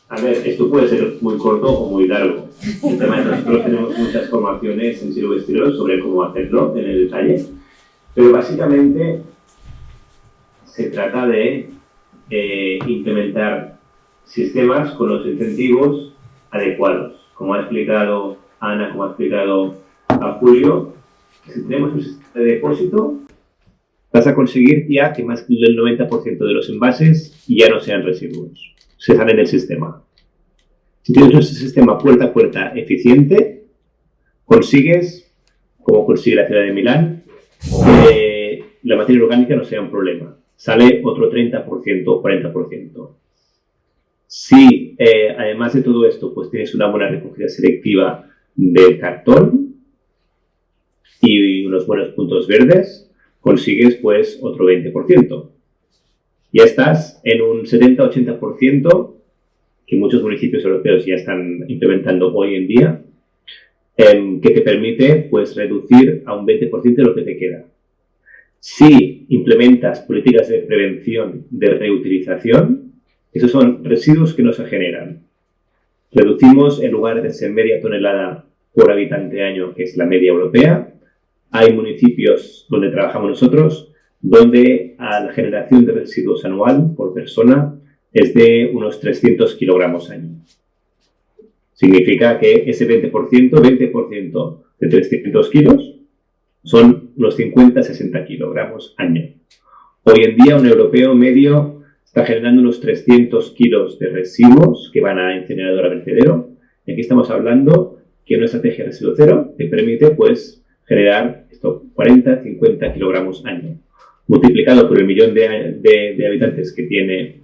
A ver, esto puede ser muy corto o muy largo. El tema es que nosotros tenemos muchas formaciones en Silvestre sobre cómo hacerlo en el detalle, pero básicamente se trata de implementar sistemas con los incentivos adecuados. Como ha explicado Ana, como ha explicado a Julio, si tenemos un sistema de depósito, vas a conseguir ya que más del 90% de los envases ya no sean residuos, se salen del sistema. Si tienes un sistema puerta a puerta eficiente, consigues, como consigue la ciudad de Milán, que la materia orgánica no sea un problema. Sale otro 30% o 40%. Si, además de todo esto, pues tienes una buena recogida selectiva del cartón y unos buenos puntos verdes, consigues pues otro 20%. Ya estás en un 70-80% que muchos municipios europeos ya están implementando hoy en día, que te permite pues reducir a un 20% de lo que te queda. Si implementas políticas de prevención de reutilización, esos son residuos que no se generan. Reducimos, en lugar de ser media tonelada por habitante año, que es la media europea, hay municipios donde trabajamos nosotros, donde la generación de residuos anual por persona es de unos 300 kilogramos año. Significa que ese 20% de 300 kilos son unos 50-60 kilogramos año. Hoy en día un europeo medio está generando unos 300 kilos de residuos que van a incinerador a vertedero. Y aquí estamos hablando que una estrategia de residuo cero te permite pues generar 40-50 kilogramos año. Multiplicado por el millón de habitantes que tiene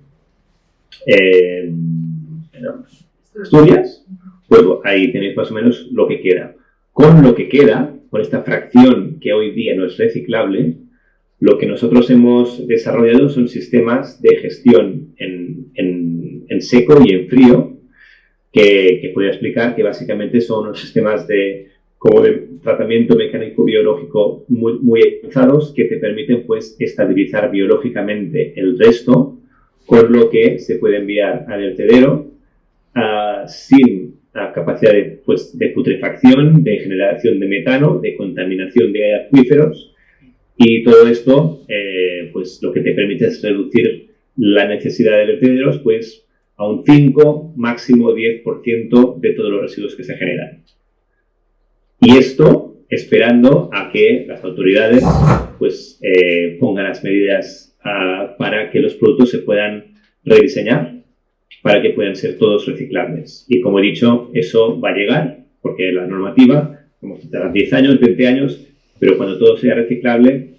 Asturias, pues ahí tenéis más o menos lo que queda. Con lo que queda, con esta fracción que hoy día no es reciclable, lo que nosotros hemos desarrollado son sistemas de gestión en seco y en frío, que podría explicar que básicamente son unos sistemas de tratamiento mecánico biológico muy avanzados que te permiten pues estabilizar biológicamente el resto, con lo que se puede enviar al vertedero sin capacidad de putrefacción, de generación de metano, de contaminación de acuíferos, y todo esto pues lo que te permite es reducir la necesidad de vertederos pues a un 5, máximo 10% de todos los residuos que se generan. Y esto esperando a que las autoridades pues pongan las medidas para que los productos se puedan rediseñar para que puedan ser todos reciclables. Y como he dicho, eso va a llegar, porque la normativa, como tardará 10 años, 20 años, pero cuando todo sea reciclable,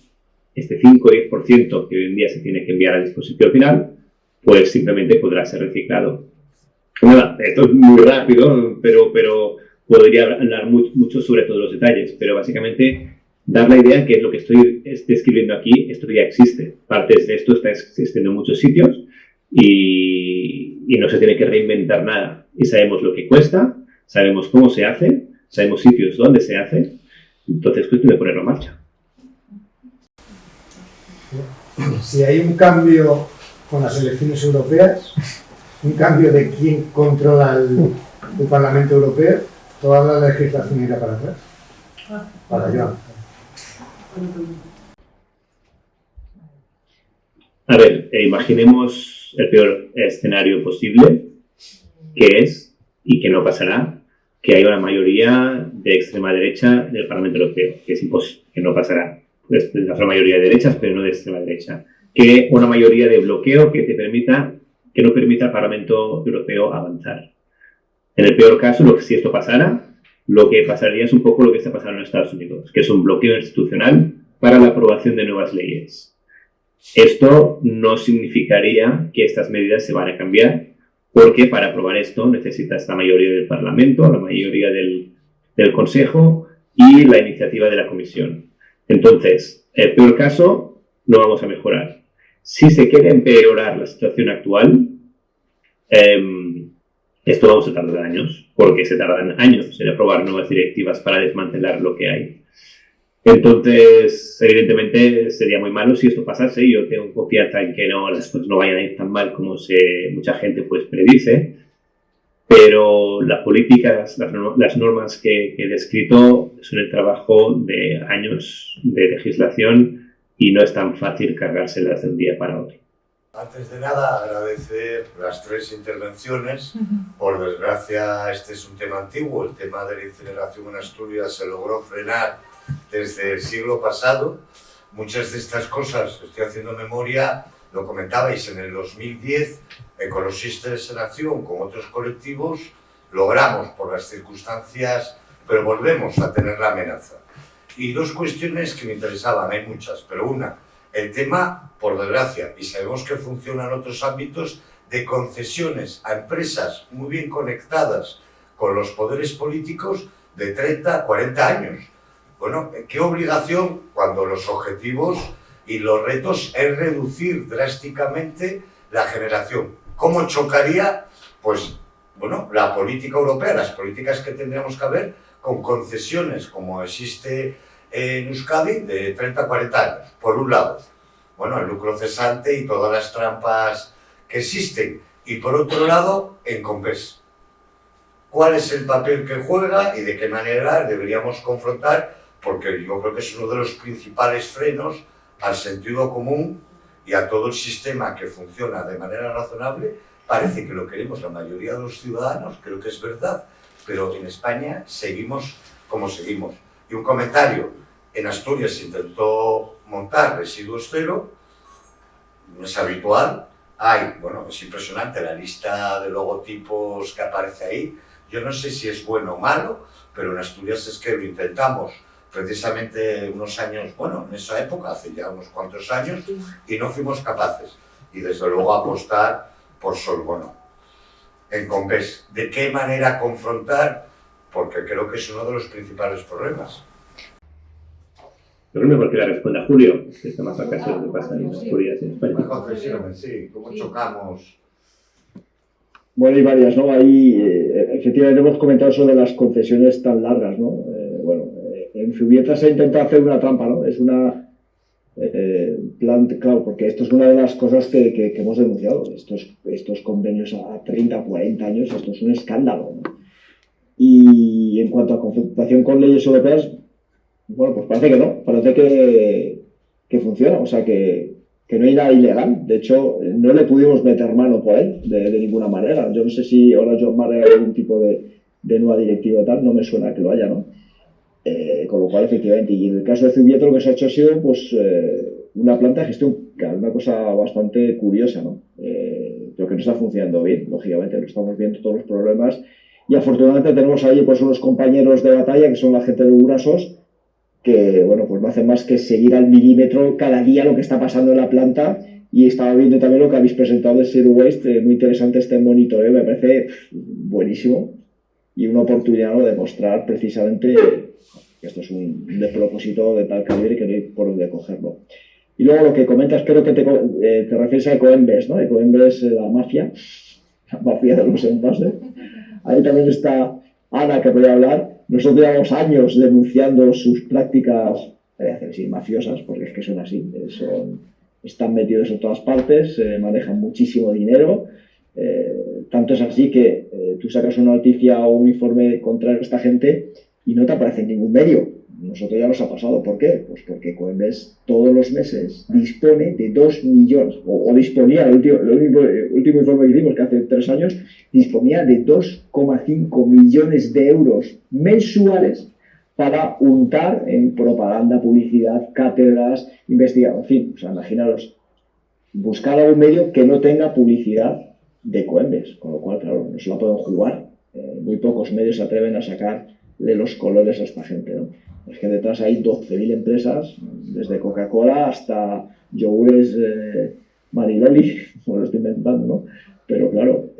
este 5 o 10% que hoy en día se tiene que enviar al dispositivo final, pues simplemente podrá ser reciclado. Bueno, esto es muy rápido, pero podría hablar mucho sobre todos los detalles, pero básicamente dar la idea que lo que estoy describiendo aquí, esto ya existe. Partes de esto está existiendo en muchos sitios y no se tiene que reinventar nada. Y sabemos lo que cuesta, sabemos cómo se hace, sabemos sitios donde se hace, entonces es cuestión de ponerlo en marcha. Si hay un cambio con las elecciones europeas, un cambio de quién controla el Parlamento Europeo, toda la legislación irá para atrás. Para allá. A ver, imaginemos el peor escenario posible, que es, y que no pasará, que haya una mayoría de extrema derecha del Parlamento Europeo, que es imposible, que no pasará. Pues la mayoría de derechas, pero no de extrema derecha. Que una mayoría de bloqueo que no permita al Parlamento Europeo avanzar. En el peor caso, si esto pasara, lo que pasaría es un poco lo que está pasando en Estados Unidos, que es un bloqueo institucional para la aprobación de nuevas leyes. Esto no significaría que estas medidas se van a cambiar, porque para aprobar esto necesitas la mayoría del Parlamento, la mayoría del Consejo y la iniciativa de la Comisión. Entonces, el peor caso, no vamos a mejorar. Si se quiere empeorar la situación actual, esto vamos a tardar años, porque se tardan años en aprobar nuevas directivas para desmantelar lo que hay. Entonces, evidentemente, sería muy malo si esto pasase. Yo tengo confianza en que las cosas no vayan a ir tan mal como mucha gente pues predice, pero las políticas, las normas que he descrito son el trabajo de años de legislación y no es tan fácil cargárselas de un día para otro. Antes de nada, agradecer las tres intervenciones. Por desgracia, este es un tema antiguo. El tema de la incineración en Asturias se logró frenar desde el siglo pasado. Muchas de estas cosas, estoy haciendo memoria, lo comentabais, en el 2010, Ecologistas en Acción, con otros colectivos, logramos por las circunstancias, pero volvemos a tener la amenaza. Y dos cuestiones que me interesaban, hay muchas, pero una, el tema, por desgracia, y sabemos que funciona en otros ámbitos, de concesiones a empresas muy bien conectadas con los poderes políticos de 30, 40 años. Bueno, ¿qué obligación cuando los objetivos y los retos es reducir drásticamente la generación? ¿Cómo chocaría, pues, bueno, la política europea, las políticas que tendríamos que haber con concesiones como existe en Euskadi de 30 a 40 años? Por un lado, bueno, el lucro cesante y todas las trampas que existen. Y por otro lado, en Compes. ¿Cuál es el papel que juega y de qué manera deberíamos confrontar? Porque yo creo que es uno de los principales frenos al sentido común y a todo el sistema que funciona de manera razonable. Parece que lo queremos la mayoría de los ciudadanos, creo que es verdad, pero en España seguimos como seguimos. Y un comentario, en Asturias se intentó montar residuos cero, no es habitual, bueno, es impresionante la lista de logotipos que aparece ahí. Yo no sé si es bueno o malo, pero en Asturias es que lo intentamos precisamente unos años, bueno, en esa época, hace ya unos cuantos años, y no fuimos capaces. Y desde luego apostar por Solbono. En Compes, ¿de qué manera confrontar? Porque creo que es uno de los principales problemas. Pero no porque la responda Julio, que está más a caso de lo que pasa en Asturias y en España. Concesiones, sí, ¿cómo chocamos? Bueno, hay varias, ¿no? Ahí, efectivamente, hemos comentado sobre las concesiones tan largas, ¿no? En Zubieta se intenta hacer una trampa, ¿no? Es una plan, claro, porque esto es una de las cosas que hemos denunciado. Estos convenios a 30, 40 años, esto es un escándalo, ¿no? Y en cuanto a confrontación con leyes europeas, bueno, pues parece que no, parece que funciona, o sea, que no hay nada ilegal. De hecho, no le pudimos meter mano por ahí, de ninguna manera. Yo no sé si ahora Joan Mare hay algún tipo de nueva directiva y tal, no me suena que lo haya, ¿no? Con lo cual, efectivamente, y en el caso de Zubieta lo que se ha hecho ha sido, pues, una planta de gestión, una cosa bastante curiosa, ¿no? Pero que no está funcionando bien, lógicamente, lo estamos viendo todos los problemas, y afortunadamente tenemos ahí, pues, unos compañeros de batalla, que son la gente de Urasos, que, bueno, pues no hacen más que seguir al milímetro cada día lo que está pasando en la planta. Y estaba viendo también lo que habéis presentado de Zero Waste, muy interesante este monitoreo, me parece buenísimo, y una oportunidad, ¿no?, de mostrar precisamente que esto es un despropósito de tal calibre que no hay por dónde cogerlo. Y luego lo que comentas, creo que te refieres a Ecoembes, ¿no? Ecoembes, la mafia de los envases. Ahí también está Ana, que podría hablar. Nosotros llevamos años denunciando sus prácticas, mafiosas, porque es que son así, están metidos en todas partes, manejan muchísimo dinero, tanto es así que tú sacas una noticia o un informe contra esta gente y no te aparece en ningún medio. Nosotros ya nos ha pasado. ¿Por qué? Pues porque Coembes todos los meses dispone de 2 millones, o disponía, el último informe que hicimos, que hace 3 años, disponía de 2,5 millones de euros mensuales para untar en propaganda, publicidad, cátedras, investigación, en fin, o sea, imaginaros, buscar algún medio que no tenga publicidad de Coembes, con lo cual, claro, no se la pueden jugar. Muy pocos medios se atreven a sacarle los colores a esta gente, ¿no? Es que detrás hay 12.000 empresas, desde Coca-Cola hasta yogures Mariloli, como lo estoy inventando, ¿no? Pero claro,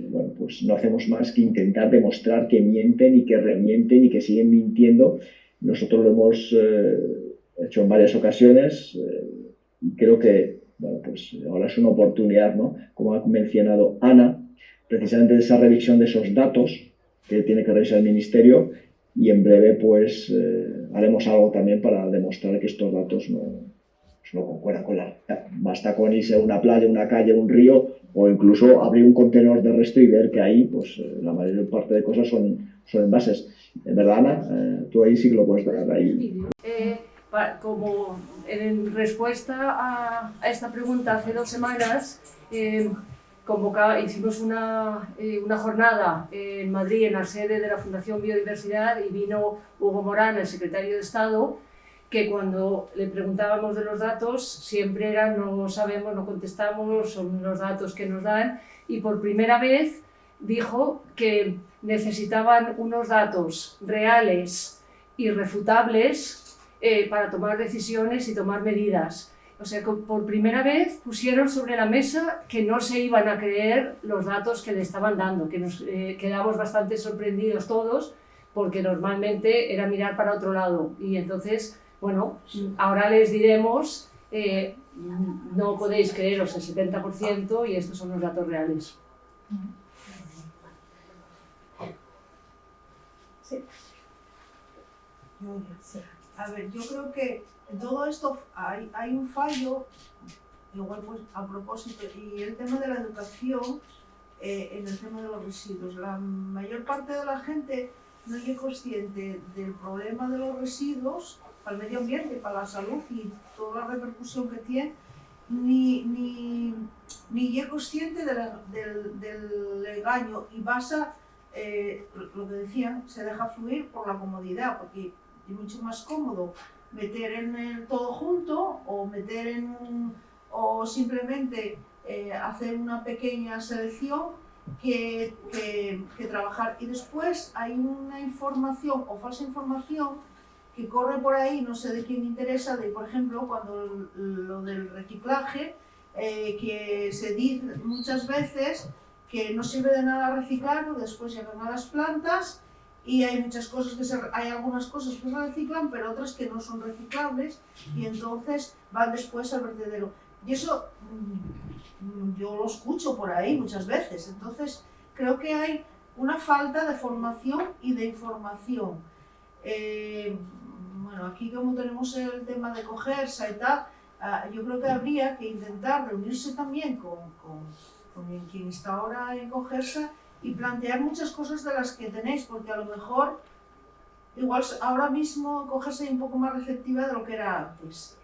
bueno, pues no hacemos más que intentar demostrar que mienten y que remienten y que siguen mintiendo. Nosotros lo hemos hecho en varias ocasiones y creo que, bueno, pues ahora es una oportunidad, ¿no? Como ha mencionado Ana, precisamente de esa revisión de esos datos que tiene que revisar el Ministerio, y en breve pues haremos algo también para demostrar que estos datos pues no concuerda con la realidad. Basta con irse a una playa, una calle, un río, o incluso abrir un contenedor de resto y ver que ahí pues la mayor parte de cosas son envases. En verdad, Ana, tú ahí sí que lo puedes ver ahí. Como en respuesta a esta pregunta hace 2 semanas, hicimos una jornada en Madrid, en la sede de la Fundación Biodiversidad, y vino Hugo Morán, el secretario de Estado, que cuando le preguntábamos de los datos siempre era no sabemos, no contestamos, son los datos que nos dan, y por primera vez dijo que necesitaban unos datos reales, irrefutables, para tomar decisiones y tomar medidas. O sea, que por primera vez pusieron sobre la mesa que no se iban a creer los datos que le estaban dando, que nos quedamos bastante sorprendidos todos, porque normalmente era mirar para otro lado. Y entonces, bueno, ahora les diremos, no podéis creeros el 70% y estos son los datos reales. Sí. A ver, yo creo que en todo esto hay un fallo, igual pues a propósito, y el tema de la educación en el tema de los residuos. La mayor parte de la gente no es consciente del problema de los residuos para el medio ambiente, para la salud y toda la repercusión que tiene, ni es consciente del engaño y basa, lo que decían, se deja fluir por la comodidad, porque es mucho más cómodo meter en el todo junto o simplemente hacer una pequeña selección que trabajar. Y después hay una información o falsa información que corre por ahí, no sé de quién interesa, de por ejemplo cuando lo del reciclaje, que se dice muchas veces que no sirve de nada reciclarlo, después llegan a las plantas y hay muchas cosas hay algunas cosas que se reciclan, pero otras que no son reciclables y entonces van después al vertedero. Y eso yo lo escucho por ahí muchas veces. Entonces creo que hay una falta de formación y de información. Bueno, aquí como tenemos el tema de Cogersa y tal, yo creo que habría que intentar reunirse también con quien está ahora en Cogersa y plantear muchas cosas de las que tenéis, porque a lo mejor, igual ahora mismo Cogersa es un poco más receptiva de lo que era antes,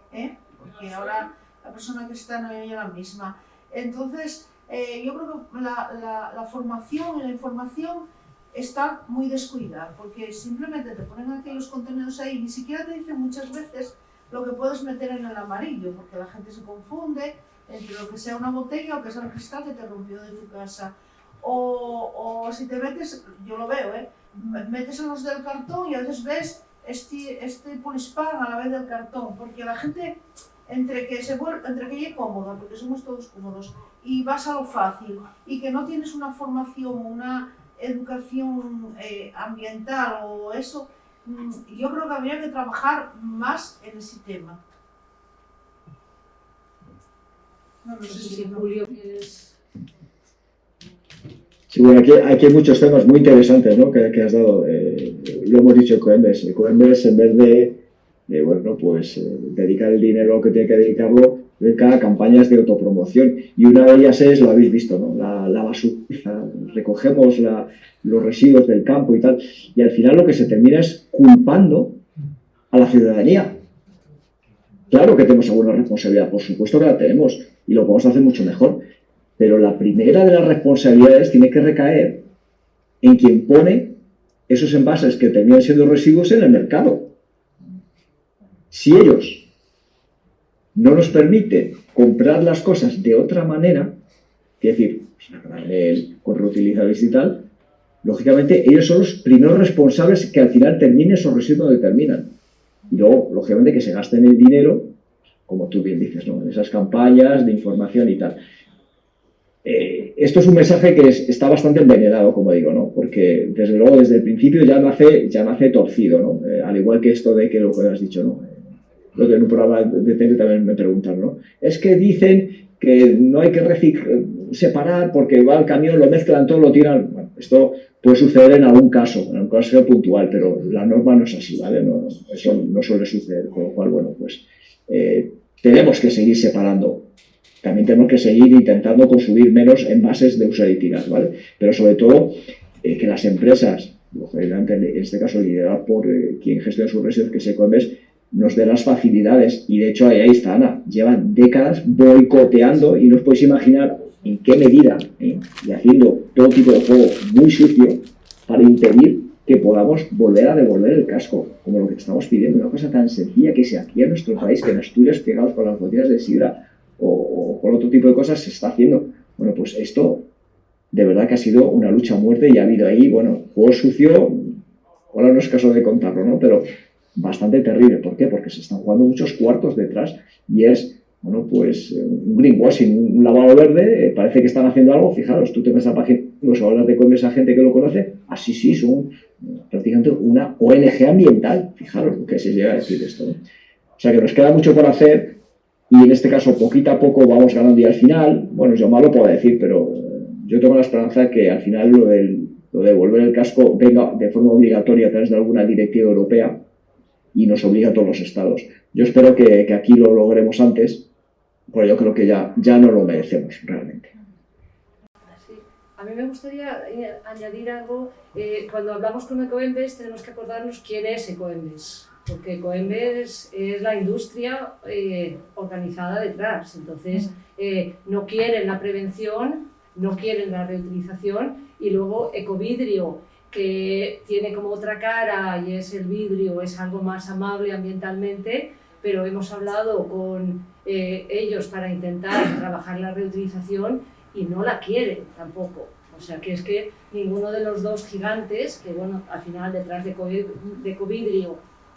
porque ahora la persona que está no es la misma. Entonces, yo creo que la formación y la información está muy descuidada, porque simplemente te ponen aquellos contenidos ahí y ni siquiera te dicen muchas veces lo que puedes meter en el amarillo, porque la gente se confunde entre lo que sea una botella o que sea un cristal que te rompió de tu casa. O si te metes, yo lo veo, metes en los del cartón y a veces ves este polispán a la vez del cartón, porque la gente, entre que es cómoda, porque somos todos cómodos, y vas a lo fácil, y que no tienes una formación, una educación ambiental o eso, yo creo que habría que trabajar más en ese tema. No sé si Julio quieres... Sí, bueno, aquí hay muchos temas muy interesantes, ¿no? que has dado. Lo hemos dicho en Coembes. Coembes, en vez de bueno, pues, dedicar el dinero a lo que tiene que dedicarlo, dedica a campañas de autopromoción. Y una de ellas es, lo habéis visto, ¿no? La basura. Recogemos los residuos del campo y tal. Y al final lo que se termina es culpando a la ciudadanía. Claro que tenemos alguna responsabilidad, por supuesto que la tenemos. Y lo podemos hacer mucho mejor. Pero la primera de las responsabilidades tiene que recaer en quien pone esos envases que terminan siendo residuos en el mercado. Si ellos no nos permiten comprar las cosas de otra manera, es decir, con reutilizables y tal, lógicamente ellos son los primeros responsables que al final terminen esos residuos donde terminan. Y luego, lógicamente, que se gasten el dinero, como tú bien dices, ¿no? En esas campañas de información y tal. Esto es un mensaje que está bastante envenenado, como digo, ¿no? Porque desde luego desde el principio ya nace torcido, ¿no? Al igual que esto de que lo que has dicho, ¿no? Lo que en un programa de tele también me preguntan, ¿no? Es que dicen que no hay que separar porque va el camión, lo mezclan todo, lo tiran. Bueno, esto puede suceder en algún caso puntual, pero la norma no es así, ¿vale? No, eso no suele suceder, con lo cual, bueno, pues tenemos que seguir separando. También tenemos que seguir intentando consumir menos envases de usar y tirar, ¿vale? Pero sobre todo que las empresas, en este caso lideradas por quien gestiona sus residuos, que es Ecoembes, nos dé las facilidades. Y de hecho ahí está Ana, llevan décadas boicoteando, y no os podéis imaginar en qué medida, y haciendo todo tipo de juego muy sucio para impedir que podamos volver a devolver el casco, como lo que estamos pidiendo. Una cosa tan sencilla que sea aquí en nuestro país, que en Asturias, pegados con las botellas de sidra o con otro tipo de cosas, se está haciendo. Bueno, pues esto de verdad que ha sido una lucha a muerte, y ha habido ahí, bueno, juego sucio, ahora no es caso de contarlo, ¿no? Pero bastante terrible. ¿Por qué? Porque se están jugando muchos cuartos detrás, y es, bueno, pues un greenwashing, un lavado verde. Parece que están haciendo algo. Fijaros, tú te ves a página, pues hablas de Ecoembes a gente que lo conoce, así sí, son prácticamente una ONG ambiental. Fijaros lo que se llega a decir esto, ¿no? O sea que nos queda mucho por hacer, y en este caso poquito a poco vamos ganando, y al final, bueno, yo malo puedo decir, pero yo tengo la esperanza que al final lo de devolver el casco venga de forma obligatoria a través de alguna directiva europea y nos obliga a todos los estados. Yo espero que aquí lo logremos antes, porque yo creo que ya no lo merecemos realmente. Sí. A mí me gustaría añadir algo. Cuando hablamos con Ecoembes tenemos que acordarnos quién es Ecoembes, porque Ecoembes es la industria organizada detrás. Entonces no quieren la prevención, no quieren la reutilización, y luego Ecovidrio, que tiene como otra cara, y es el vidrio, es algo más amable ambientalmente, pero hemos hablado con ellos para intentar trabajar la reutilización y no la quieren tampoco. O sea que es que ninguno de los dos gigantes, que bueno, al final detrás de Ecovidrio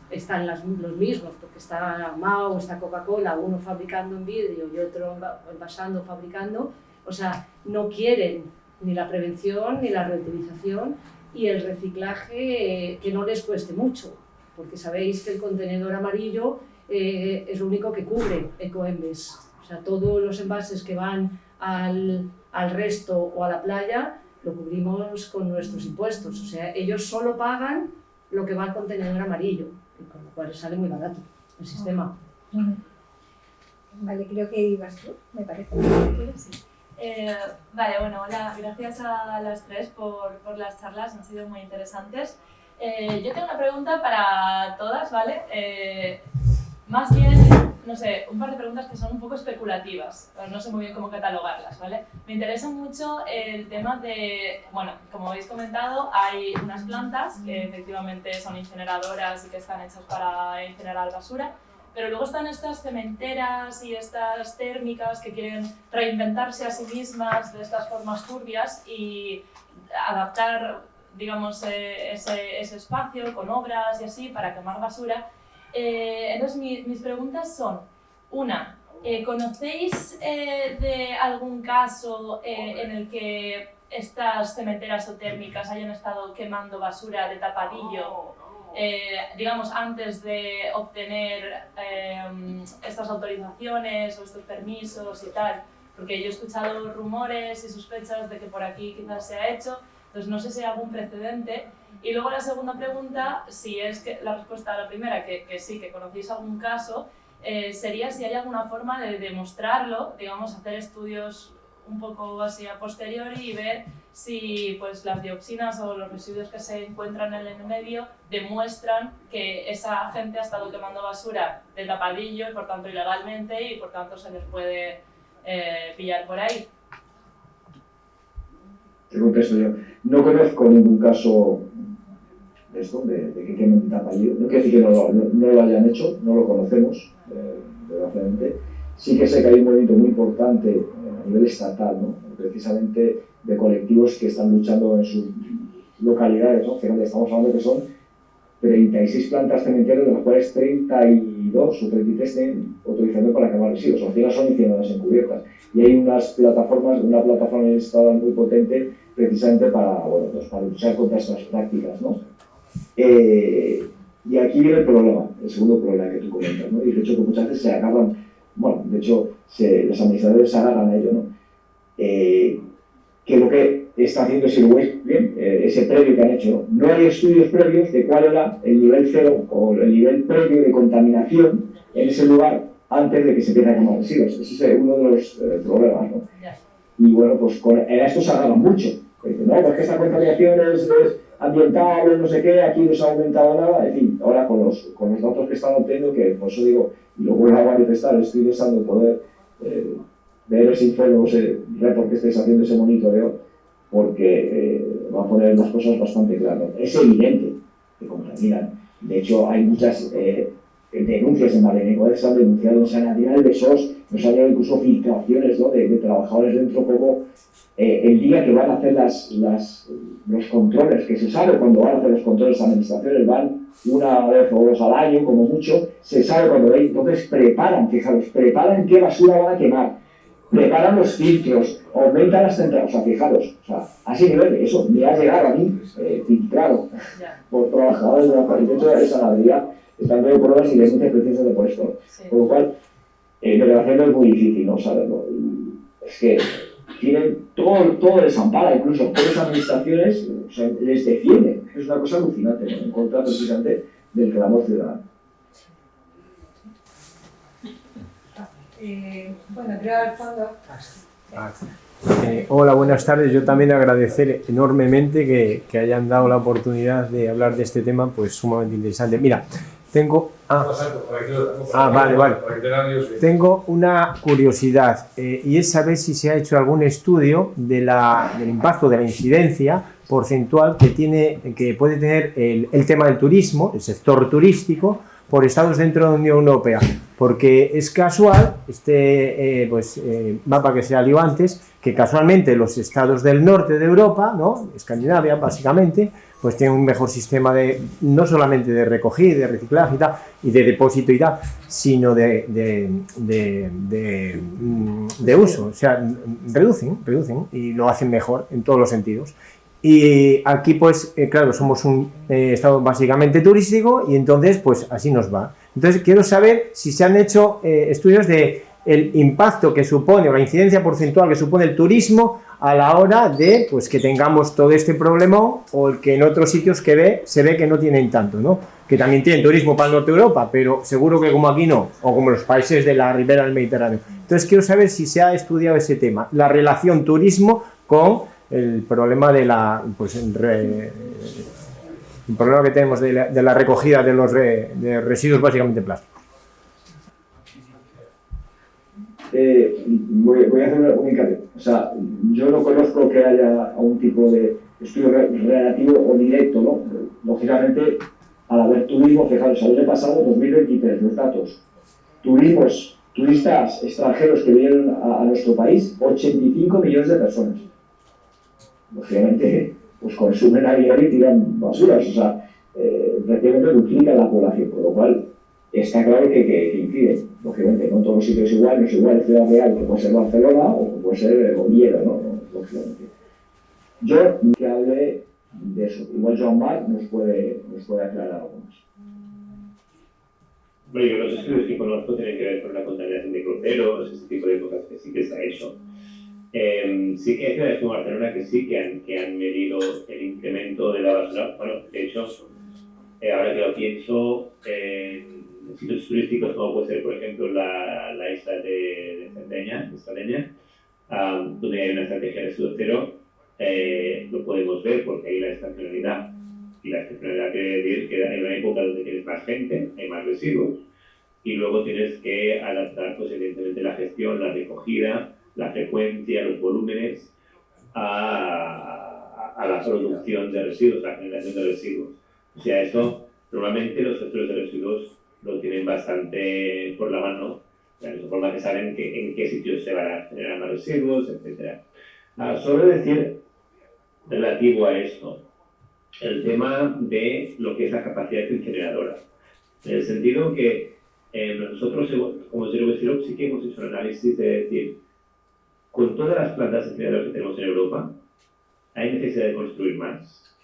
están los mismos, porque está Mao, está Coca-Cola, uno fabricando en vidrio y otro envasando, fabricando. O sea, no quieren ni la prevención ni la reutilización, y el reciclaje que no les cueste mucho, porque sabéis que el contenedor amarillo es lo único que cubre Ecoembes. O sea, todos los envases que van al resto o a la playa lo cubrimos con nuestros impuestos. O sea, ellos solo pagan lo que va al contenedor amarillo, y con lo cual sale muy barato el sistema. Vale, creo que ibas tú, me parece. Sí. Vale, bueno, hola, gracias a las tres por las charlas, han sido muy interesantes. Yo tengo una pregunta para todas, ¿vale? Más bien, no sé, un par de preguntas que son un poco especulativas, no sé muy bien cómo catalogarlas, ¿vale? Me interesa mucho el tema de, bueno, como habéis comentado, hay unas plantas que efectivamente son incineradoras y que están hechas para incinerar basura, pero luego están estas cementeras y estas térmicas que quieren reinventarse a sí mismas de estas formas turbias y adaptar, digamos, ese espacio con obras y así para quemar basura. Entonces mis preguntas son, una, ¿conocéis de algún caso en el que estas cementeras o térmicas hayan estado quemando basura de tapadillo, digamos, antes de obtener estas autorizaciones o estos permisos y tal? Porque yo he escuchado rumores y sospechas de que por aquí quizás se ha hecho, entonces no sé si hay algún precedente. Y luego la segunda pregunta, si es que la respuesta a la primera, que sí, que conocéis algún caso, sería si hay alguna forma de demostrarlo, digamos, hacer estudios un poco así a posteriori y ver si pues, las dioxinas o los residuos que se encuentran en el medio demuestran que esa gente ha estado quemando basura de tapadillo y por tanto ilegalmente, y por tanto se les puede pillar por ahí. Te contesto yo. No conozco ningún caso de esto, de que quemen tapadillo. No quiere decir que no lo hayan hecho, no lo conocemos, desgraciadamente. Sí que sé que hay un movimiento muy importante a nivel estatal, ¿no? Precisamente de colectivos que están luchando en sus localidades, ¿no? Fíjate, estamos hablando que son 36 plantas cementerias, de las cuales 32 o 33 tienen autorización para quemar residuos, o sea, son incineradoras encubiertas. Y hay una plataforma estatal muy potente precisamente para, bueno, pues para luchar contra estas prácticas, ¿no? Y aquí viene el problema, el segundo problema que tú comentas, ¿no? Y de hecho que muchas veces se agarran, bueno, de hecho los administradores se agarran a ello, ¿no? Que lo que está haciendo es bien, ese previo que han hecho, ¿no? No hay estudios previos de cuál era el nivel cero o el nivel previo de contaminación en ese lugar antes de que se empiecen a quemar residuos. Ese es uno de los problemas, ¿no? Ya. Y bueno, pues en esto se agarran mucho. Dicen, no, pues que esta contaminación es ambiental, no sé qué, aquí no se ha aumentado nada. En fin, ahora con los datos que están obteniendo, que por eso digo, y lo vuelvo a manifestar, estoy deseando poder ver ese informe o ese report que estáis haciendo, ese monitoreo, porque va a poner las cosas bastante claras. Es evidente que contaminan. De hecho, hay muchas denuncias en Mareneco, se han denunciado en San Adrián de SOS, nos han llegado incluso filtraciones, ¿no?, de trabajadores dentro, como el día que van a hacer los controles, que se sabe cuando van a hacer los controles a administraciones, van una vez o dos al año, como mucho, se sabe cuando ven, entonces preparan, fijaros, preparan qué basura van a quemar, preparan los filtros, aumentan las temperaturas, o sea, fijaros, o sea, a ese nivel, eso me ha llegado a mí, filtrado por trabajadores de la Parlamento de San Adrián, están dando pruebas y denuncias precisas por esto. Sí. Por lo cual, desgraciadamente es muy difícil no saberlo. Y es que tienen todo les ampara, incluso todas las administraciones, o sea, les defienden. Es una cosa alucinante, ¿no?, en contra precisamente del clamor ciudadano. Bueno, creo al fondo. Hola, buenas tardes. Yo también agradecer enormemente que hayan dado la oportunidad de hablar de este tema, pues sumamente interesante. Mira, tengo... vale. Tengo una curiosidad y es saber si se ha hecho algún estudio del impacto, de la incidencia porcentual que puede tener el tema del turismo, el sector turístico, por estados dentro de la Unión Europea, porque es casual, mapa que se salió antes, que casualmente los estados del norte de Europa, ¿no?, Escandinavia básicamente, pues tienen un mejor sistema no solamente de recogida, de reciclaje y tal, y de depósito y tal, sino de uso, o sea, reducen y lo hacen mejor en todos los sentidos. Y aquí, pues, claro, somos un estado básicamente turístico y entonces, pues, así nos va. Entonces, quiero saber si se han hecho estudios de el impacto que supone o la incidencia porcentual que supone el turismo a la hora de, pues, que tengamos todo este problema, o el que en otros sitios se ve que no tienen tanto, ¿no? Que también tienen turismo para el norte de Europa, pero seguro que como aquí no, o como los países de la ribera del Mediterráneo. Entonces, quiero saber si se ha estudiado ese tema, la relación turismo con el problema de el problema que tenemos de la recogida de los residuos básicamente plásticos. Voy a hacer un hincapié. O sea, yo no conozco que haya un tipo de estudio relativo o directo, ¿no? Lógicamente, al haber turismo, fijaros, el año pasado, 2023, los datos, turistas extranjeros que vinieron a nuestro país, 85 millones de personas. Lógicamente, pues consumen a diario y tiran basuras, o sea, prácticamente duplican la población, por lo cual está claro que incide. Lógicamente, no en todos los sitios igual, no es igual en Ciudad Real que puede ser Barcelona o que puede ser Oviedo, ¿no? Lógicamente. Yo que hable de eso, igual Joan Marc nos puede aclarar algo más. Bueno, yo los estudios que conozco tienen que ver con la contaminación de cruceros, ese tipo de cosas que sí que se ha hecho. Sí que hay ciudades como Barcelona que sí que han medido el incremento de la basura. Bueno, de hecho, ahora que lo pienso, sitios turísticos como puede ser, por ejemplo, la isla de Cerdeña, donde hay una estrategia de residuo cero, lo podemos ver porque hay la estacionalidad. Y la estacionalidad quiere decir que hay una época donde tienes más gente, hay más residuos, y luego tienes que adaptar, pues, evidentemente, la gestión, la recogida, la frecuencia, los volúmenes a la producción de residuos, la generación de residuos. O sea, eso normalmente los gestores de residuos lo tienen bastante por la mano, de esa forma que saben en qué sitios se van a generar más residuos, etc. Solo decir, relativo a esto, el tema de lo que es la capacidad incineradora. En el sentido que nosotros, como Zero Waste Europe, sí que hemos hecho un análisis de decir, con todas las plantas incineradoras que tenemos en Europa, hay necesidad de construir más.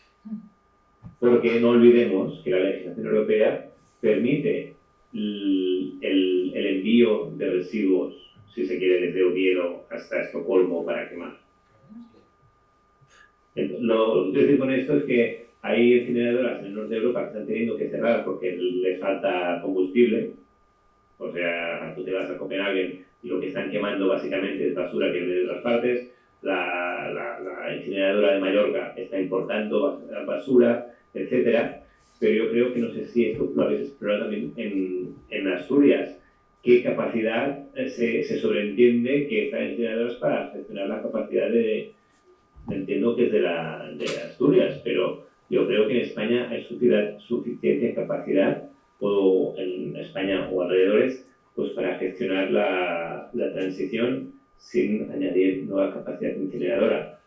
Porque no olvidemos que la legislación europea permite el envío de residuos, si se quiere, desde Oviedo hasta Estocolmo para quemar. Lo que quiero decir con esto es que hay incineradoras en el norte de Europa que están teniendo que cerrar porque les falta combustible, O sea, tú te vas a Copenhague y lo que están quemando básicamente es basura que viene de otras partes. La incineradora de Mallorca está importando basura, etcétera. Pero yo creo que no sé si esto lo habéis explorado también en Asturias. ¿Qué capacidad se sobreentiende que estas incineradoras para gestionar la capacidad entiendo que es de Asturias, pero yo creo que en España hay suficiente capacidad, o en España o alrededores, pues para gestionar la transición sin añadir nueva capacidad incineradora.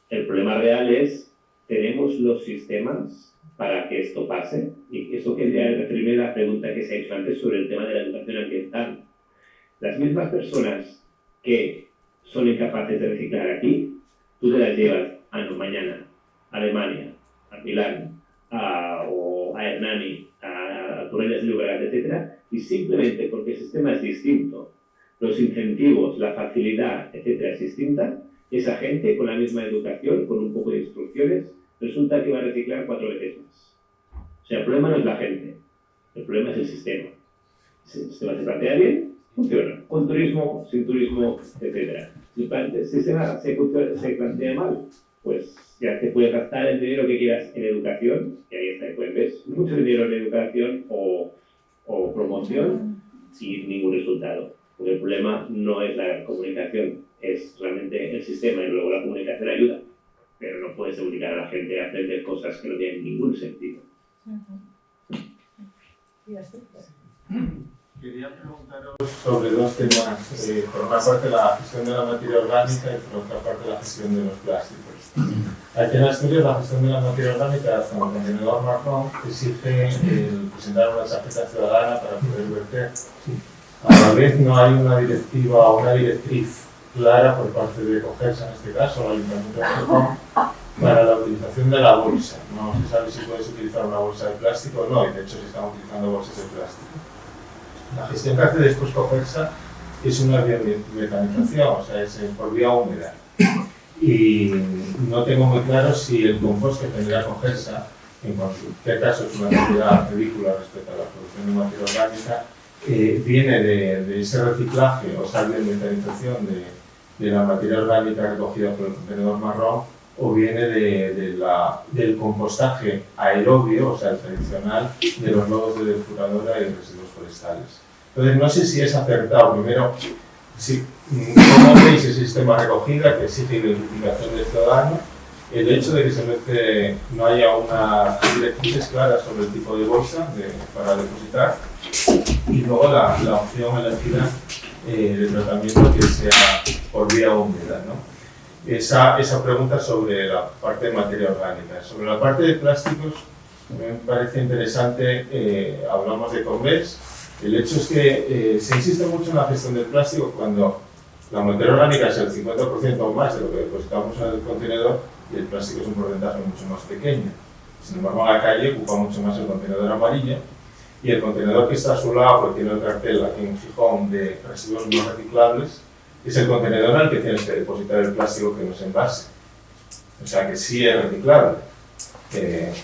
El problema real es, ¿tenemos los sistemas para que esto pase? Y eso quería referirme a la pregunta que se ha hecho antes sobre el tema de la educación ambiental. Las mismas personas que son incapaces de reciclar aquí, tú te las llevas mañana a Alemania, a Milán, o a Hernani, a Torrelles de Llobregat, etc. Y simplemente porque el sistema es distinto, los incentivos, la facilidad, etcétera, es distinta, esa gente con la misma educación, con un poco de instrucciones, resulta que va a reciclar 4 veces más. O sea, el problema no es la gente, el problema es el sistema. Si el sistema se plantea bien, funciona. Con turismo, sin turismo, etcétera. Si el sistema se plantea mal, pues ya te puedes gastar el dinero que quieras en educación, y ahí está, pues ves, mucho dinero en educación o promoción sin ningún resultado. Porque el problema no es la comunicación, es realmente el sistema, y luego la comunicación ayuda, pero no puedes obligar a la gente a aprender cosas que no tienen ningún sentido. Quería preguntaros sobre 2 temas, por una parte la gestión de la materia orgánica y por otra parte la gestión de los plásticos. Aquí en Asturias la gestión de la materia orgánica, como contenedor marrón, exige presentar una tarjeta ciudadana para poder verter. A la vez no hay una directiva o una directriz clara por parte de Cogersa, en este caso, el Ayuntamiento de Gijón, para la utilización de la bolsa. No se sabe si puedes utilizar una bolsa de plástico o no, y de hecho se están utilizando bolsas de plástico. La gestión que hace después Cogersa es una biometanización, o sea, es por vía húmeda. Y no tengo muy claro si el compost que tendrá Cogersa, en cualquier caso es una cantidad ridícula respecto a la producción de materia orgánica, viene de ese reciclaje o esa biometanización de la materia orgánica recogida por el contenedor marrón, o viene del compostaje aerobio, o sea, el tradicional, de los lodos de depuradora y residuos forestales. Entonces, no sé si es acertado. Primero, ¿cómo veis ese sistema de recogida que exige identificación del ciudadano? El hecho de que no haya unas directrices claras sobre el tipo de bolsa para depositar, y luego la opción elegida de tratamiento que sea por vía húmeda, ¿no? Esa pregunta sobre la parte de materia orgánica. Sobre la parte de plásticos, me parece interesante, hablamos de Convex. El hecho es que se insiste mucho en la gestión del plástico cuando la materia orgánica es el 50% o más de lo que depositamos en el contenedor y el plástico es un porcentaje mucho más pequeño. Sin embargo, en la calle ocupa mucho más el contenedor amarillo, y el contenedor que está a su lado, que tiene el cartel aquí en Gijón de residuos no reciclables, es el contenedor al que tienes que depositar el plástico que no es envase. O sea que sí es reciclable,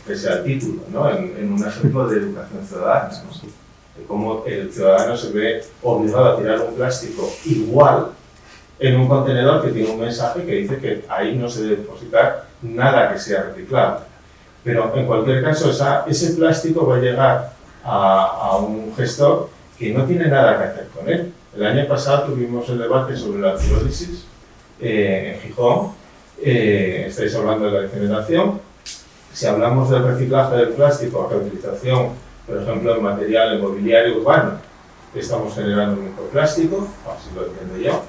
pese al título, ¿no? En un ejemplo de educación ciudadana, ¿no? De cómo el ciudadano se ve obligado a tirar un plástico igual en un contenedor que tiene un mensaje que dice que ahí no se debe depositar nada que sea reciclable. Pero en cualquier caso, ese plástico va a llegar a un gestor que no tiene nada que hacer con él. El año pasado tuvimos el debate sobre la pirólisis en Gijón. Estáis hablando de la incineración. Si hablamos del reciclaje del plástico, reutilización, por ejemplo, en material, en mobiliario urbano, estamos generando un microplástico, así lo entiendo yo.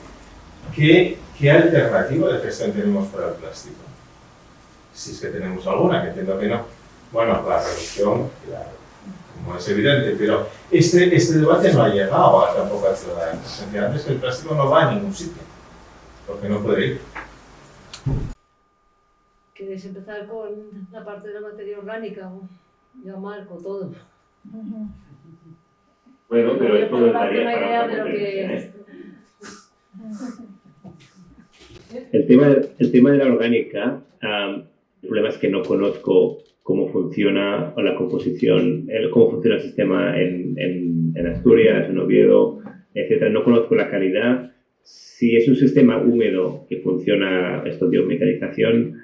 ¿Qué alternativa de gestión tenemos para el plástico? Si es que tenemos alguna, que entiendo que no. Bueno, la reducción, claro, como es evidente, pero este debate no ha llegado tampoco al ciudadano. Sencillamente es que el plástico no va a ningún sitio, porque no puede ir. ¿Queréis empezar con la parte de la materia orgánica? Yo marco todo. Bueno, pero yo esto puedo darte daría una para idea otra de lo conferencia, que... El tema de la orgánica, el problema es que no conozco cómo funciona la composición, cómo funciona el sistema en Asturias, en Oviedo, etc. No conozco la calidad. Si es un sistema húmedo que funciona esto de biometalización,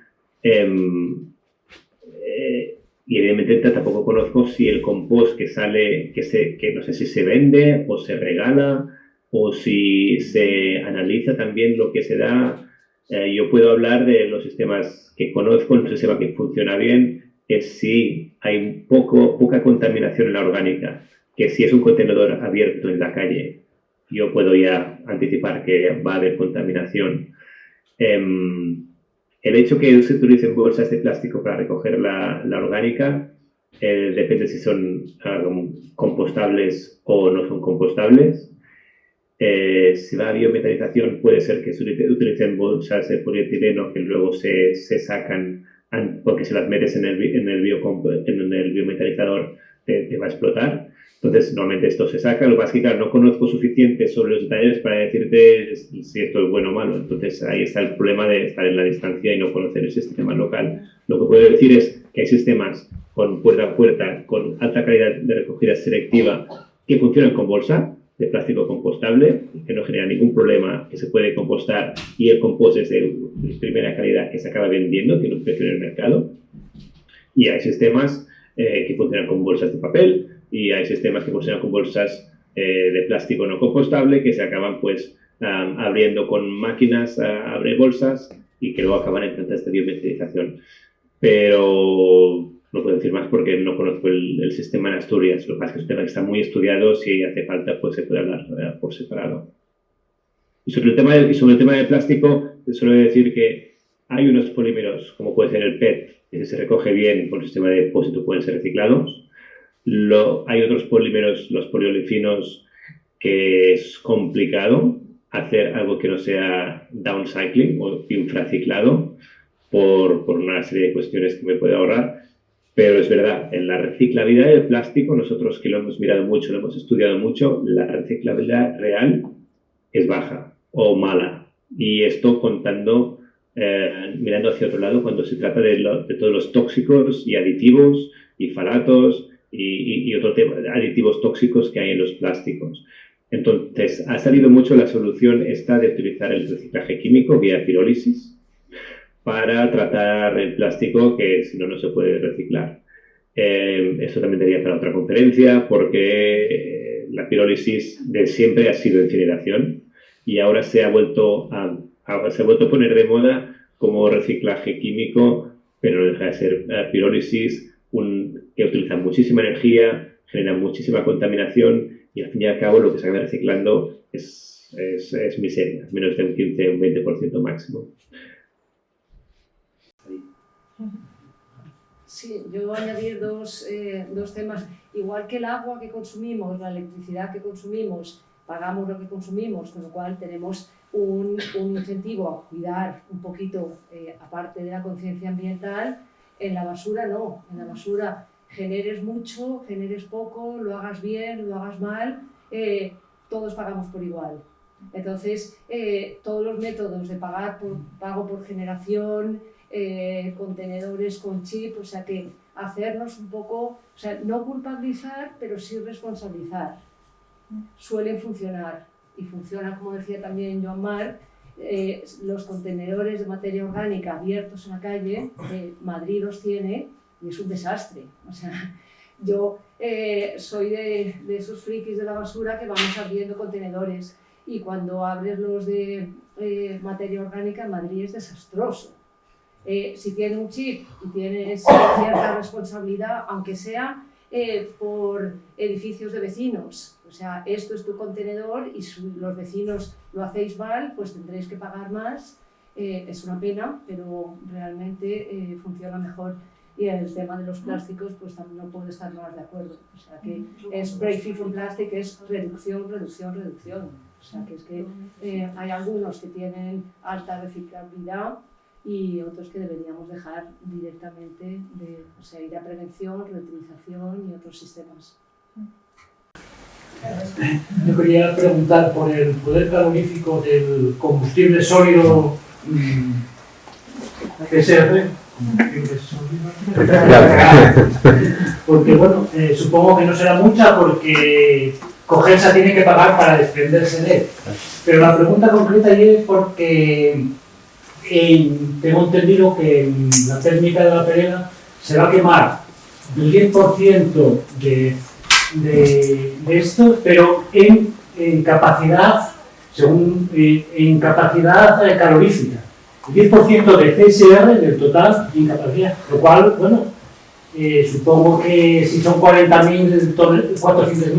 y evidentemente tampoco conozco si el compost que sale, que no sé si se vende o se regala o si se analiza también lo que se da. Yo puedo hablar de los sistemas que conozco. El sistema que funciona bien es si hay poca contaminación en la orgánica, que si es un contenedor abierto en la calle, yo puedo ya anticipar que va a haber contaminación. El hecho que se utilicen bolsas de plástico para recoger la orgánica depende si son compostables o no son compostables. Si va a biometalización, puede ser que se utilicen bolsas de polietileno que luego se sacan porque si las metes en el biometalizador te va a explotar. Entonces, normalmente esto se saca. Lo que pasa es que, claro, no conozco suficiente sobre los detalles para decirte si esto es bueno o malo. Entonces, ahí está el problema de estar en la distancia y no conocer el sistema local. Lo que puedo decir es que hay sistemas con puerta a puerta, con alta calidad de recogida selectiva, que funcionan con bolsa de plástico compostable, que no genera ningún problema, que se puede compostar y el compost es de primera calidad que se acaba vendiendo, tiene un precio en el mercado. Y hay sistemas que funcionan con bolsas de papel, y hay sistemas que funcionan con bolsas de plástico no compostable que se acaban pues abriendo con máquinas, abre bolsas y que luego acaban en plantas de biometalización. Pero no puedo decir más porque no conozco el sistema en Asturias. Lo que pasa es que es un tema que está muy estudiado. Si hace falta, pues se puede hablar por separado. Y sobre el tema del plástico, suelo decir que hay unos polímeros, como puede ser el PET, que si se recoge bien por el sistema de depósito pueden ser reciclados. Hay otros polímeros, los poliolifinos, que es complicado hacer algo que no sea downcycling o infraciclado por una serie de cuestiones que me puede ahorrar. Pero es verdad, en la reciclabilidad del plástico, nosotros que lo hemos mirado mucho, lo hemos estudiado mucho, la reciclabilidad real es baja o mala. Y esto contando, mirando hacia otro lado, cuando se trata de todos los tóxicos y aditivos y falatos y otro tema, aditivos tóxicos que hay en los plásticos. Entonces, ha salido mucho la solución esta de utilizar el reciclaje químico vía pirólisis para tratar el plástico que si no, no se puede reciclar. Esto también daría para otra conferencia porque la pirólisis de siempre ha sido incineración y ahora se ha vuelto a poner de moda como reciclaje químico, pero no deja de ser pirólisis que utiliza muchísima energía, genera muchísima contaminación y al fin y al cabo lo que se acaba reciclando es miseria, menos de un 15 o un 20% máximo. Sí, yo voy a añadir dos temas. Igual que el agua que consumimos, la electricidad que consumimos, pagamos lo que consumimos, con lo cual tenemos un incentivo a cuidar un poquito, aparte de la conciencia ambiental. En la basura no, en la basura generes mucho, generes poco, lo hagas bien, lo hagas mal, todos pagamos por igual. Entonces, todos los métodos de pago por generación, contenedores con chip, o sea que hacernos un poco, o sea, no culpabilizar, pero sí responsabilizar. Suelen funcionar y funciona, como decía también Joan Marc, los contenedores de materia orgánica abiertos en la calle, Madrid los tiene y es un desastre. O sea, yo soy de esos frikis de la basura que vamos abriendo contenedores y cuando abres los de materia orgánica en Madrid es desastroso. Si tienes un chip y tienes cierta responsabilidad, aunque sea por edificios de vecinos, o sea, esto es tu contenedor y si los vecinos lo hacéis mal, pues tendréis que pagar más. Es una pena, pero realmente funciona mejor. Y en el tema de los plásticos, pues también no puedo estar más de acuerdo. O sea, que es break free from plastic, es reducción, reducción, reducción. O sea, que es que hay algunos que tienen alta reciclabilidad y otros que deberíamos dejar directamente o sea, ir a prevención, reutilización y otros sistemas. Yo quería preguntar por el poder calorífico del combustible sólido CSR, Porque bueno, supongo que no será mucha porque Cogelsa tiene que pagar para desprenderse de él. Pero la pregunta concreta es porque tengo entendido que en la técnica de la pereda se va a quemar el 10% de esto, pero en capacidad, en capacidad calorífica. El 10% de CSR del total en capacidad, lo cual, bueno, supongo que si son 400.000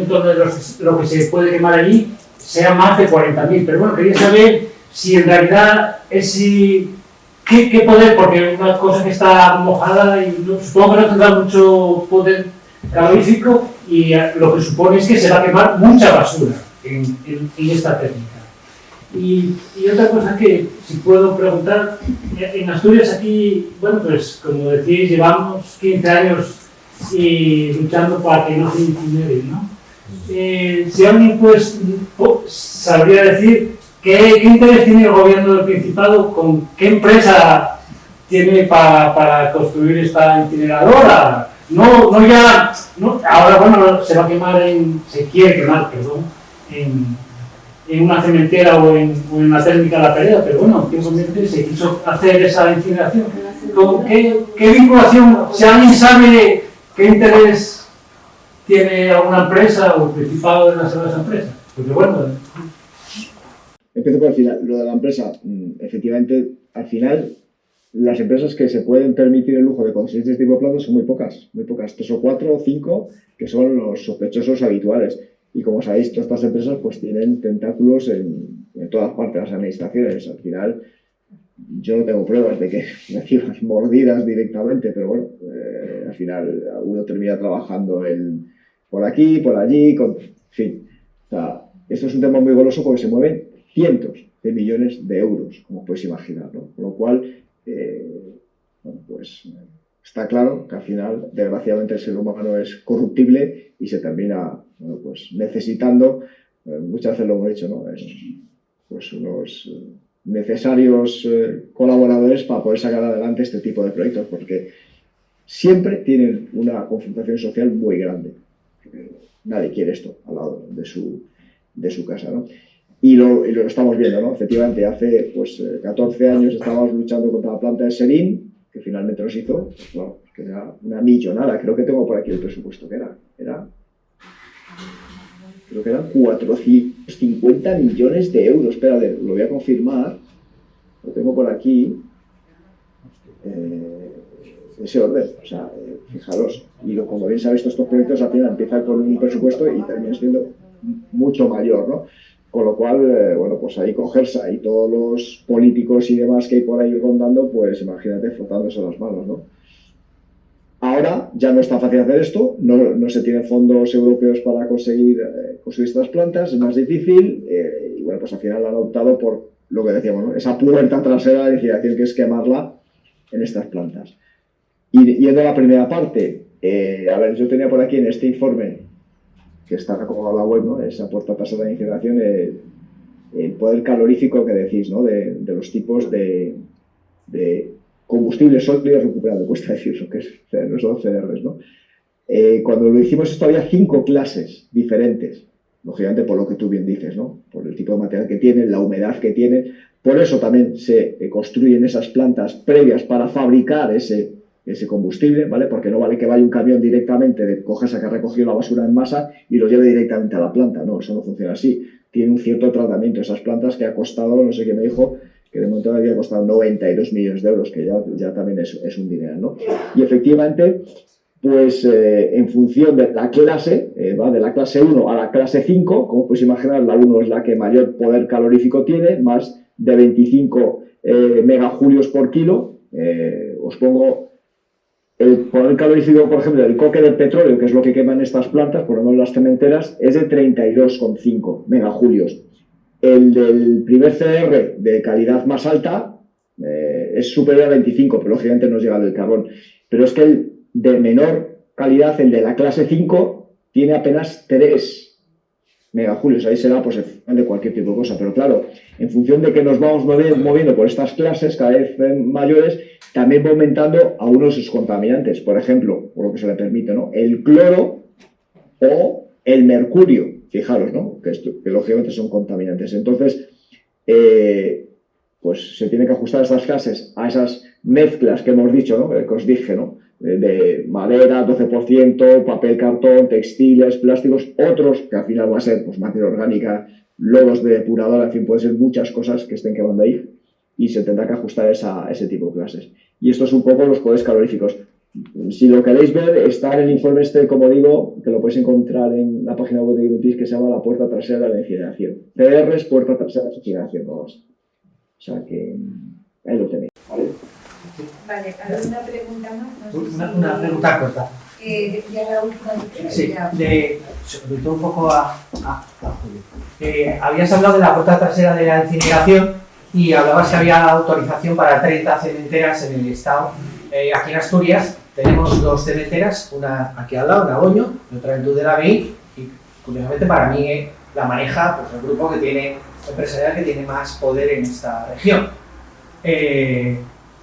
toneladas lo que se puede quemar allí, sea más de 40.000. Pero bueno, quería saber si en realidad qué poder, porque una cosa que está mojada y supongo que no tendrá mucho poder calorífico y lo que supone es que se va a quemar mucha basura en esta técnica. Y otra cosa que, si puedo preguntar, en Asturias aquí, bueno, pues como decís, llevamos 15 años luchando para que no se incineren, ¿no? Si alguien pues sabría decir qué interés tiene el gobierno del Principado, con qué empresa tiene para construir esta incineradora. Ahora bueno, se va a quemar se quiere quemar, perdón, en una cementera o en una térmica de la pereda, pero bueno, antiguamente se quiso hacer esa incineración. ¿Qué vinculación, si alguien sabe qué interés tiene alguna empresa o el Principado de esa empresa? Porque bueno... Empiezo por el final. Lo de la empresa, efectivamente, al final, las empresas que se pueden permitir el lujo de conseguir este tipo de plantas son muy pocas, 3 o 4 o 5, que son los sospechosos habituales. Y como sabéis, todas estas empresas pues tienen tentáculos en todas partes de las administraciones. Al final, yo no tengo pruebas de que reciban mordidas directamente, pero bueno, al final uno termina trabajando por aquí, por allí, en fin. O sea, esto es un tema muy goloso porque se mueven cientos de millones de euros, como podéis imaginar, ¿no? Con lo cual, bueno, pues está claro que al final, desgraciadamente, el ser humano es corruptible y se termina, bueno, pues necesitando, muchas veces lo hemos dicho, ¿no? Pues unos necesarios colaboradores para poder sacar adelante este tipo de proyectos, porque siempre tienen una confrontación social muy grande. Nadie quiere esto al lado de su casa, ¿no? Y lo estamos viendo, ¿no? Efectivamente, hace pues 14 años estábamos luchando contra la planta de Serín, que finalmente nos hizo, pues, bueno, que era una millonada. Creo que tengo por aquí el presupuesto que creo que eran 450 millones de euros. Espera, lo voy a confirmar, lo tengo por aquí, ese orden, o sea, fijaros, y como bien sabéis, estos proyectos al final empiezan con un presupuesto y terminan siendo mucho mayor, ¿no? Con lo cual, bueno, pues ahí Cogelsa y todos los políticos y demás que hay por ahí rondando, pues imagínate, frotándose las manos, ¿no? Ahora ya no es tan fácil hacer esto, no se tienen fondos europeos para conseguir construir estas plantas, es más difícil, y bueno, pues al final han optado por lo que decíamos, ¿no? Esa puerta trasera de liquidación que es quemarla en estas plantas. Y yendo a la primera parte, a ver, yo tenía por aquí en este informe, que está como la web, ¿no? Esa puerta trasera de incineración, el poder calorífico que decís, ¿no? De los tipos de combustibles sólidos recuperados, cuesta decirlo, que no son CDRs, ¿no? Cuando lo hicimos esto había 5 clases diferentes, lógicamente por lo que tú bien dices, ¿no? Por el tipo de material que tienen, la humedad que tienen. Por eso también se construyen esas plantas previas para fabricar ese combustible, ¿vale? Porque no vale que vaya un camión directamente de Cogelsa que ha recogido la basura en masa y lo lleve directamente a la planta. No, eso no funciona así. Tiene un cierto tratamiento. Esas plantas que ha costado, no sé quién me dijo, que de momento había costado 92 millones de euros, que ya también es un dinero, ¿no? Y efectivamente, pues en función de la clase, va de la clase 1 a la clase 5, como podéis imaginar, la 1 es la que mayor poder calorífico tiene, más de 25 megajulios por kilo. Os pongo el poder calorífico, por ejemplo, del coque del petróleo, que es lo que queman estas plantas, por lo menos las cementeras, es de 32,5 megajulios. El del primer CR de calidad más alta es superior a 25, pero lógicamente no llega del carbón. Pero es que el de menor calidad, el de la clase 5, tiene apenas 3. megajulios, ahí será pues de cualquier tipo de cosa, pero claro, en función de que nos vamos moviendo por estas clases cada vez mayores, también va aumentando a unos de sus contaminantes, por ejemplo, por lo que se le permite, ¿no? El cloro o el mercurio, fijaros, ¿no? Que lógicamente son contaminantes. Entonces, pues se tiene que ajustar estas clases a esas mezclas que hemos dicho, ¿no? Que os dije, ¿no? De madera, 12%, papel, cartón, textiles, plásticos, otros que al final va a ser pues, materia orgánica, lodos de depuradora, en fin, pueden ser muchas cosas que estén quemando ahí y se tendrá que ajustar a ese tipo de clases. Y esto es un poco los codes caloríficos. Si lo queréis ver, está en el informe este, como digo, que lo podéis encontrar en la página web de Greenpeace, que se llama la puerta trasera de la incineración. CRs, puerta trasera de la incineración, vamos. O sea que ahí lo tenéis, ¿vale? Vale, ¿alguna pregunta más? No sé si... Una pregunta corta. Ya la última vez. Sí, sobre todo un poco a Julio. Habías hablado de la puerta trasera de la incineración y hablabas que había autorización para 30 cementeras en el estado. Aquí en Asturias tenemos 2 cementeras, una aquí al lado, en Agoño, y otra en Tudela-Beín, y curiosamente para mí la maneja pues, el grupo empresarial que tiene más poder en esta región.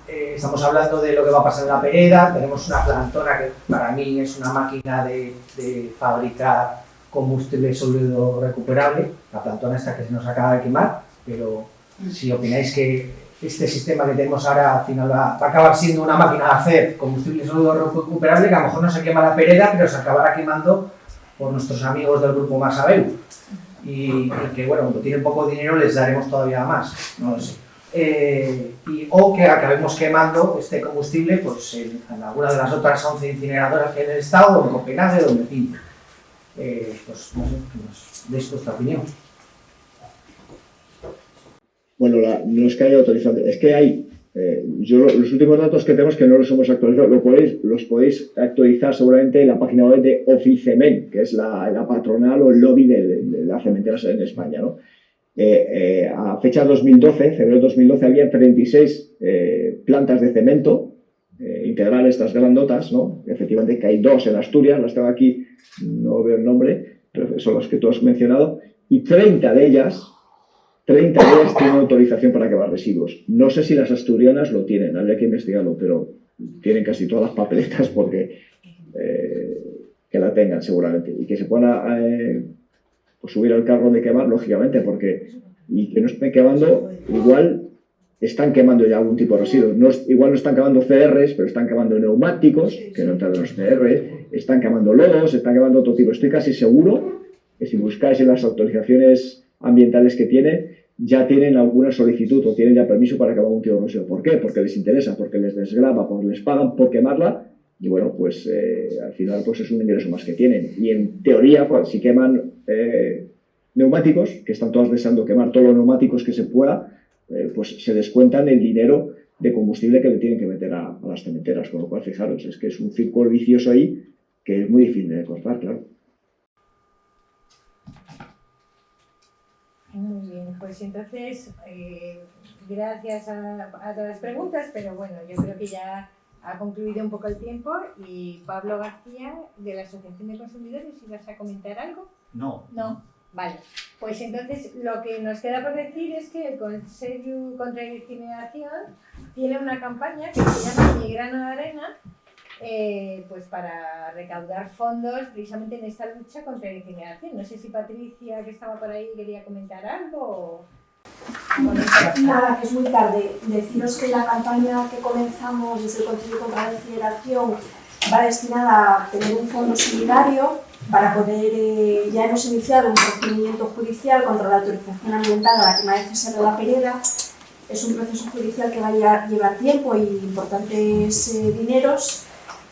Estamos hablando de lo que va a pasar en la Pereda, tenemos una plantona que para mí es una máquina de fabricar combustible sólido recuperable, la plantona esta que se nos acaba de quemar, pero si opináis que este sistema que tenemos ahora al final va a acabar siendo una máquina de hacer combustible sólido recuperable, que a lo mejor no se quema la Pereda, pero se acabará quemando por nuestros amigos del grupo Masabeu. Y que bueno, cuando tienen poco dinero les daremos todavía más, no lo sé. O que acabemos quemando este combustible pues, en alguna de las otras 11 incineradoras que hay en el estado, o en Copenhague, o en Berlín. Pues no sé, que nos deis vuestra opinión. Bueno, no es que haya autorizado, es que hay. Los últimos datos que tenemos que no los hemos actualizado, los podéis actualizar seguramente en la página web de Oficemen, que es la patronal o el lobby de las cementeras en España, ¿no? A fecha 2012, febrero de 2012, había 36 plantas de cemento integrales, estas grandotas, ¿no? Efectivamente que hay 2 en Asturias, las tengo aquí, no veo el nombre, pero son las que tú has mencionado, y 30 de ellas tienen autorización para quemar residuos. No sé si las asturianas lo tienen, habría que investigarlo, pero tienen casi todas las papeletas porque que la tengan seguramente y que se puedan pues subir al carro de quemar, lógicamente, y que no estén quemando, igual están quemando ya algún tipo de residuos. Igual no están quemando CRs, pero están quemando neumáticos, que no entran en los CRs, están quemando lodos, están quemando otro tipo. Estoy casi seguro que si buscáis en las autorizaciones ambientales que ya tienen alguna solicitud o tienen ya permiso para quemar un tipo de residuo. ¿Por qué? Porque les interesa, porque les desgrava, porque les pagan por quemarla y bueno, pues al final pues es un ingreso más que tienen. Y en teoría, pues, si queman neumáticos, que están todas deseando quemar todos los neumáticos que se pueda, pues se descuentan el dinero de combustible que le tienen que meter a las cementeras, con lo cual fijaros, es que es un círculo vicioso ahí que es muy difícil de cortar, claro. Muy bien, pues entonces, gracias a todas las preguntas, pero bueno, yo creo que ya ha concluido un poco el tiempo y Pablo García, de la Asociación de Consumidores, ¿ibas a comentar algo? No. No, vale. Pues entonces lo que nos queda por decir es que el Consejo contra la Incineración tiene una campaña que se llama Mi Grano de Arena, pues para recaudar fondos precisamente en esta lucha contra la incineración. No sé si Patricia, que estaba por ahí, quería comentar algo o... Nada, que es muy tarde. Deciros que la campaña que comenzamos desde el Consejo contra la Incineración va destinada a tener un fondo solidario para poder, ya hemos iniciado un procedimiento judicial contra la autorización ambiental a la quema de CSR de la Pereda. Es un proceso judicial que va a llevar tiempo y importantes dineros.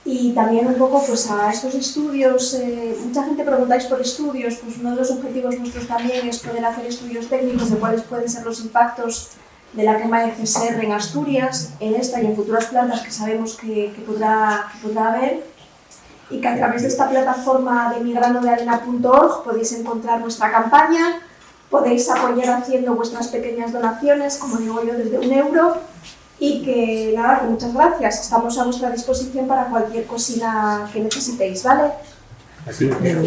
Y también un poco pues, a estos estudios, mucha gente preguntáis por estudios, pues uno de los objetivos nuestros también es poder hacer estudios técnicos de cuáles pueden ser los impactos de la quema de CSR en Asturias, en esta y en futuras plantas que sabemos que podrá haber, y que a través de esta plataforma de migranodearena.org podéis encontrar nuestra campaña, podéis apoyar haciendo vuestras pequeñas donaciones, como digo yo, desde €1, y que nada, que muchas gracias, estamos a vuestra disposición para cualquier cosina que necesitéis, ¿vale? Así. Bueno,